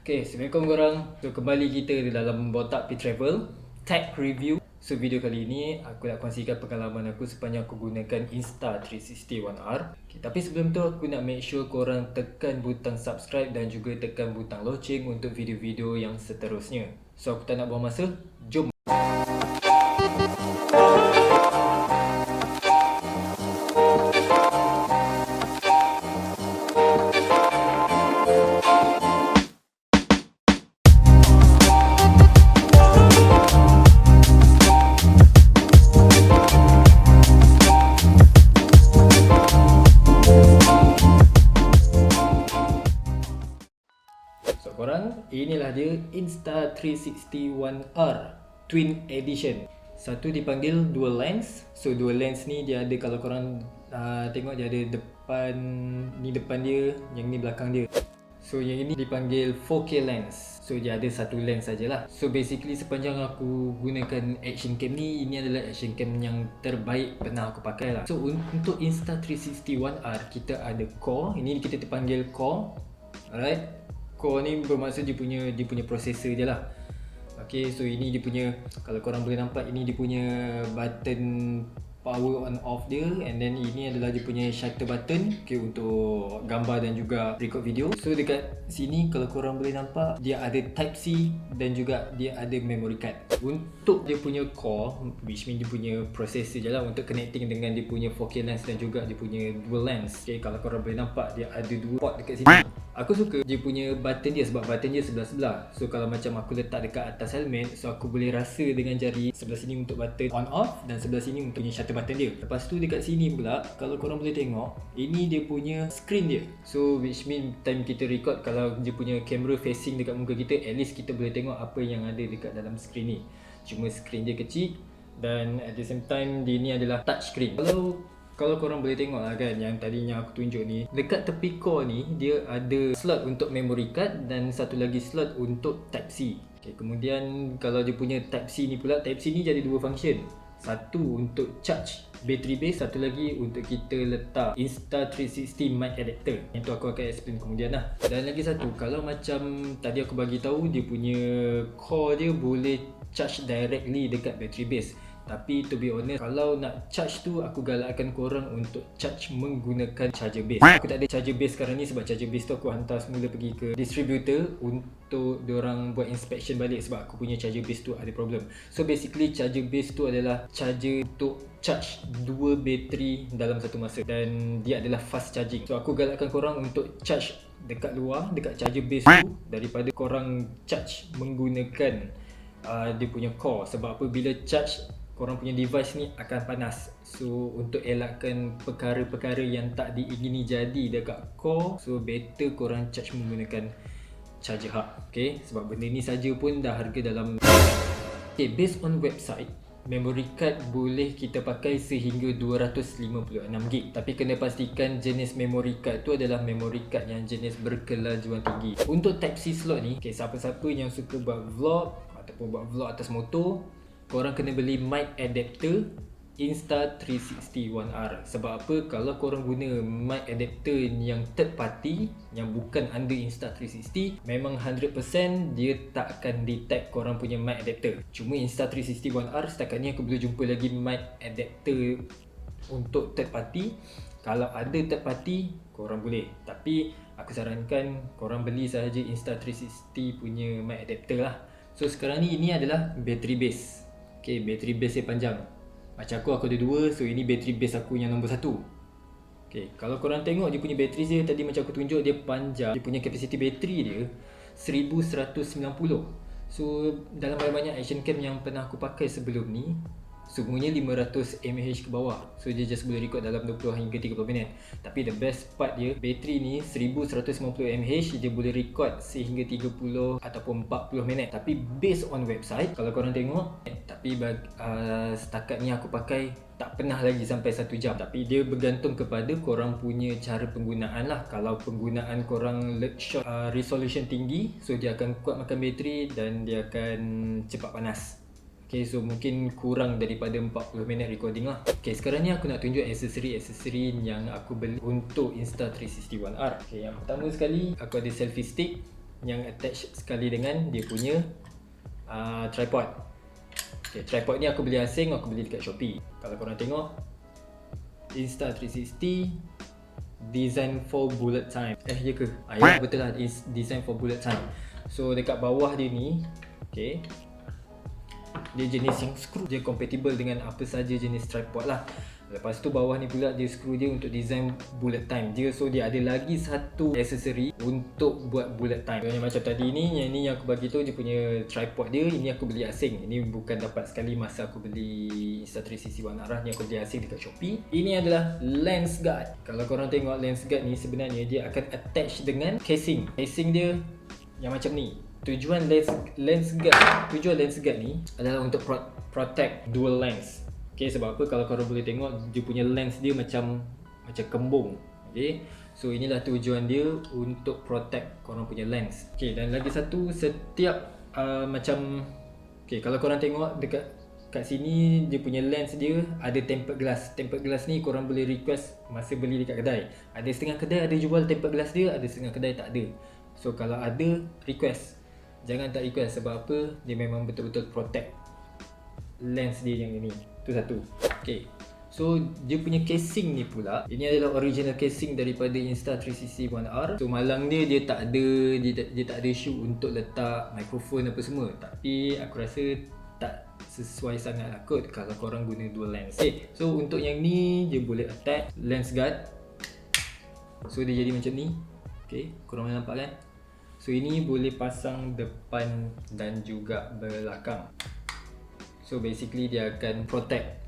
Okay, Assalamualaikum korang. So kembali kita di dalam Botak P Travel Tech Review. So video kali ini aku nak kongsikan pengalaman aku sepanjang aku gunakan Insta360 One R. Okay, tapi sebelum tu aku nak make sure korang tekan butang subscribe dan juga tekan butang loceng untuk video-video yang seterusnya. So aku tak nak buang masa, jom. Korang, inilah dia Insta360 One R Twin Edition. Satu dipanggil dual lens. So dual lens ni dia ada, kalau korang tengok dia ada depan, ni depan dia, yang ni belakang dia. So yang ini dipanggil 4K lens. So dia ada satu lens sajalah. So basically sepanjang aku gunakan action cam ni, ini adalah action cam yang terbaik pernah aku pakai lah. So untuk Insta360 One R kita ada core. Ini kita terpanggil core. Alright. Core ni bermaksud dia punya processor je lah. Okay, so ini dia punya, kalau korang boleh nampak, ini dia punya button power on off dia. And then ini adalah dia punya shutter button, okay, untuk gambar dan juga record video. So dekat sini kalau korang boleh nampak, dia ada type C dan juga dia ada memory card. Untuk dia punya core, which mean dia punya processor je lah, untuk connecting dengan dia punya 4K lens dan juga dia punya dual lens. Okay, kalau korang boleh nampak, dia ada dua port dekat sini. Aku suka dia punya button dia sebab button dia sebelah-sebelah. So kalau macam aku letak dekat atas helmet, so aku boleh rasa dengan jari sebelah sini untuk button on off dan sebelah sini untuk punya shutter button dia. Lepas tu dekat sini pula, kalau korang boleh tengok, ini dia punya screen dia. So which mean time kita record, kalau dia punya kamera facing dekat muka kita, at least kita boleh tengok apa yang ada dekat dalam screen ni. Cuma screen dia kecil dan at the same time dia ni adalah touch screen. Kalau korang boleh tengok lah kan, yang tadinya aku tunjuk ni, dekat tepi core ni dia ada slot untuk memory card dan satu lagi slot untuk type C. Okay, kemudian kalau dia punya type C ni pula, type C ni jadi dua function. Satu untuk charge battery base, satu lagi untuk kita letak Insta360 mic adapter. Itu aku akan explain kemudian lah. Dan lagi satu, kalau macam tadi aku bagi tahu, dia punya core dia boleh charge directly dekat battery base. Tapi to be honest, kalau nak charge tu, aku galakkan korang untuk charge menggunakan charger base. Aku tak ada charger base sekarang ni sebab charger base tu aku hantar semula pergi ke distributor untuk diorang buat inspection balik sebab aku punya charger base tu ada problem. So basically charger base tu adalah charger untuk charge dua bateri dalam satu masa dan dia adalah fast charging. So aku galakkan korang untuk charge dekat luar, dekat charger base tu, daripada korang charge menggunakan dia punya core. Sebab apa, bila charge, korang punya device ni akan panas. So untuk elakkan perkara-perkara yang tak diingini jadi dekat core, so better korang charge menggunakan charger hub. Okay, sebab benda ni saja pun dah harga dalam. Okay, based on website, memory card boleh kita pakai sehingga 256GB. Tapi kena pastikan jenis memory card tu adalah memory card yang jenis berkelajuan tinggi. Untuk type C slot ni, okay, siapa-siapa yang suka buat vlog ataupun buat vlog atas motor, korang kena beli mic adapter Insta360 One R. Sebab apa? Kalau korang guna mic adapter yang third party, yang bukan under Insta360, memang 100% dia tak akan detect korang punya mic adapter. Cuma Insta360 One R, setakat ni aku belum jumpa lagi mic adapter untuk third party. Kalau ada third party, korang boleh. Tapi aku sarankan korang beli sahaja Insta360 punya mic adapter lah. So sekarang ni, ini adalah battery base. Okay, battery base dia panjang. Macam aku ada dua, so ini battery base aku yang nombor satu. Okay, kalau korang tengok dia punya battery dia, tadi macam aku tunjuk, dia panjang. Dia punya capacity battery dia 1190. So dalam banyak-banyak action cam yang pernah aku pakai sebelum ni, semuanya 500 mAh ke bawah. So dia just boleh record dalam 20 hingga 30 minit. Tapi the best part dia, bateri ni 1190 mAh, dia boleh record sehingga 30 ataupun 40 minit. Tapi based on website, kalau korang tengok, tapi setakat ni aku pakai tak pernah lagi sampai 1 jam. Tapi dia bergantung kepada korang punya cara penggunaan lah. Kalau penggunaan korang short resolution tinggi, so dia akan kuat makan bateri dan dia akan cepat panas. Okay, so mungkin kurang daripada 40 minit recording lah. Okay, sekarang ni aku nak tunjuk aksesori yang aku beli untuk Insta360 One R. Okay, yang pertama sekali, aku ada selfie stick. yang attach sekali dengan dia punya tripod. Okay, tripod ni aku beli asing, aku beli dekat Shopee. Kalau korang tengok Insta360 design for bullet time. Ya ke? Ya betul lah, design for bullet time. So dekat bawah dia ni, okay, dia jenis yang screw, dia compatible dengan apa saja jenis tripod lah. Lepas tu bawah ni pula dia screw dia untuk design bullet time dia. So dia ada lagi satu aksesori untuk buat bullet time. Yang macam tadi ni, yang ni yang aku bagi tu dia punya tripod dia. Ini aku beli asing. Ini bukan dapat sekali masa aku beli Insta360 One R. Ni aku beli asing dekat Shopee. Ini adalah lens guard. Kalau korang tengok lens guard ni, sebenarnya dia akan attach dengan casing. Casing dia yang macam ni. Tujuan lens guard ni adalah untuk protect dual lens. Okay, sebab apa? Kalau korang boleh tengok, dia punya lens dia macam kembung. Okay, so inilah tujuan dia untuk protect korang punya lens. Okay, dan lagi satu, setiap okay, kalau korang tengok kat sini, dia punya lens dia ada tempered glass. Tempered glass ni korang boleh request masa beli dekat kedai. Ada setengah kedai ada jual tempered glass dia, ada setengah kedai tak ada. So kalau ada, request. Jangan tak request, sebab apa? Dia memang betul-betul protect lens dia yang ini. Itu satu. Okay, so dia punya casing ni pula, ini adalah original casing daripada Insta360 One R. So malang dia tak ada shoe untuk letak mikrofon apa semua. Tapi aku rasa tak sesuai sangat lah kot kalau korang guna dual lens. Okay, so untuk yang ni dia boleh attach lens guard. So dia jadi macam ni. Okay, korang boleh nampak kan? So ini boleh pasang depan dan juga belakang. So basically dia akan protect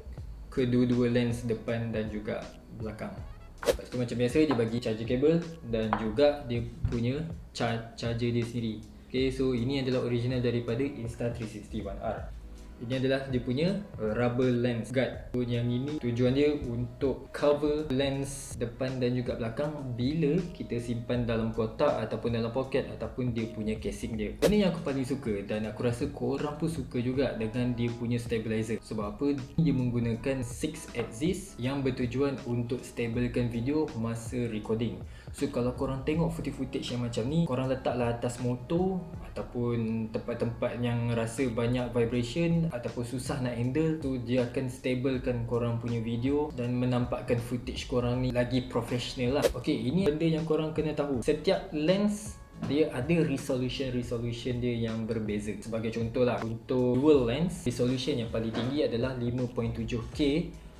kedua-dua lens depan dan juga belakang. Lepas tu macam biasa dia bagi charger cable dan juga dia punya charger dia sendiri. Okay, so ini adalah original daripada Insta360 One R. Ini adalah dia punya rubber lens guard. So yang ini tujuan dia untuk cover lens depan dan juga belakang bila kita simpan dalam kotak ataupun dalam poket ataupun dia punya casing dia. Ini yang aku paling suka dan aku rasa korang pun suka juga dengan dia punya stabilizer. Sebab apa? Dia menggunakan 6 axis yang bertujuan untuk stabilkan video masa recording. So kalau korang tengok footage yang macam ni, korang letaklah atas motor ataupun tempat-tempat yang rasa banyak vibration ataupun susah nak handle, tu dia akan stablekan korang punya video dan menampakkan footage korang ni lagi professional lah. Okay, ini benda yang korang kena tahu. Setiap lens dia ada resolution dia yang berbeza. Sebagai contoh lah, untuk dual lens, resolution yang paling tinggi adalah 5.7K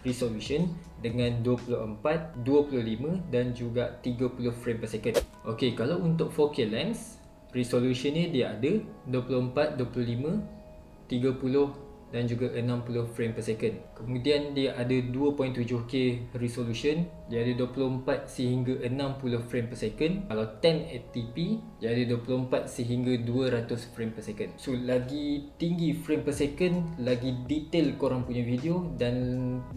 resolution dengan 24, 25 dan juga 30 frame per second. Okay, kalau untuk 4K lens, resolution ni dia ada 24, 25, 30 dan juga 60 frame per second. Kemudian dia ada 2.7K resolution, dia ada 24 sehingga 60 frame per second. Kalau 1080p, dia ada 24 sehingga 200 frame per second. So lagi tinggi frame per second, lagi detail korang punya video dan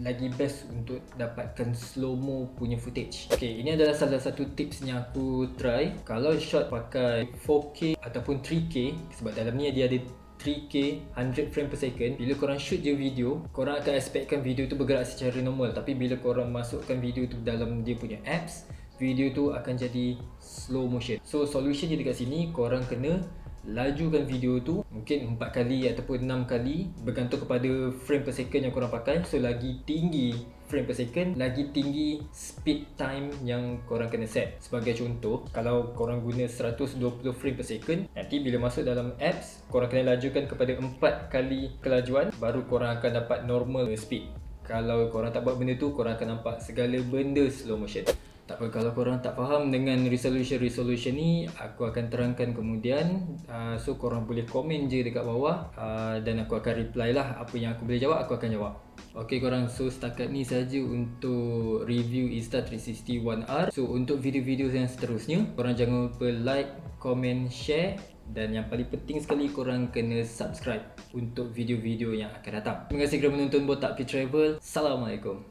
lagi best untuk dapatkan slow-mo punya footage. Okay, ini adalah salah satu tips yang aku try. Kalau shot pakai 4K ataupun 3K, sebab dalam ni dia ada 3K 100 frame per second, bila korang shoot je video, korang akan expectkan video tu bergerak secara normal. Tapi bila korang masukkan video tu dalam dia punya apps, video tu akan jadi slow motion. So solution dia dekat sini, korang kena lajukan video tu mungkin 4 kali ataupun 6 kali, bergantung kepada frame per second yang korang pakai. So lagi tinggi frame per second, lagi tinggi speed time yang korang kena set. Sebagai contoh, kalau korang guna 120 frame per second, nanti bila masuk dalam apps, korang kena lajukan kepada 4 kali kelajuan, baru korang akan dapat normal speed. Kalau korang tak buat benda tu, korang akan nampak segala benda slow motion. Tak apa, kalau korang tak faham dengan resolution ni, aku akan terangkan kemudian. So korang boleh komen je dekat bawah, dan aku akan reply lah. Apa yang aku boleh jawab, aku akan jawab. Ok korang, so setakat ni saja untuk review Insta360 One R. So untuk video-video yang seterusnya, korang jangan lupa like, komen, share. Dan yang paling penting sekali, korang kena subscribe untuk video-video yang akan datang. Terima kasih kerana menonton Botak P Travel. Assalamualaikum.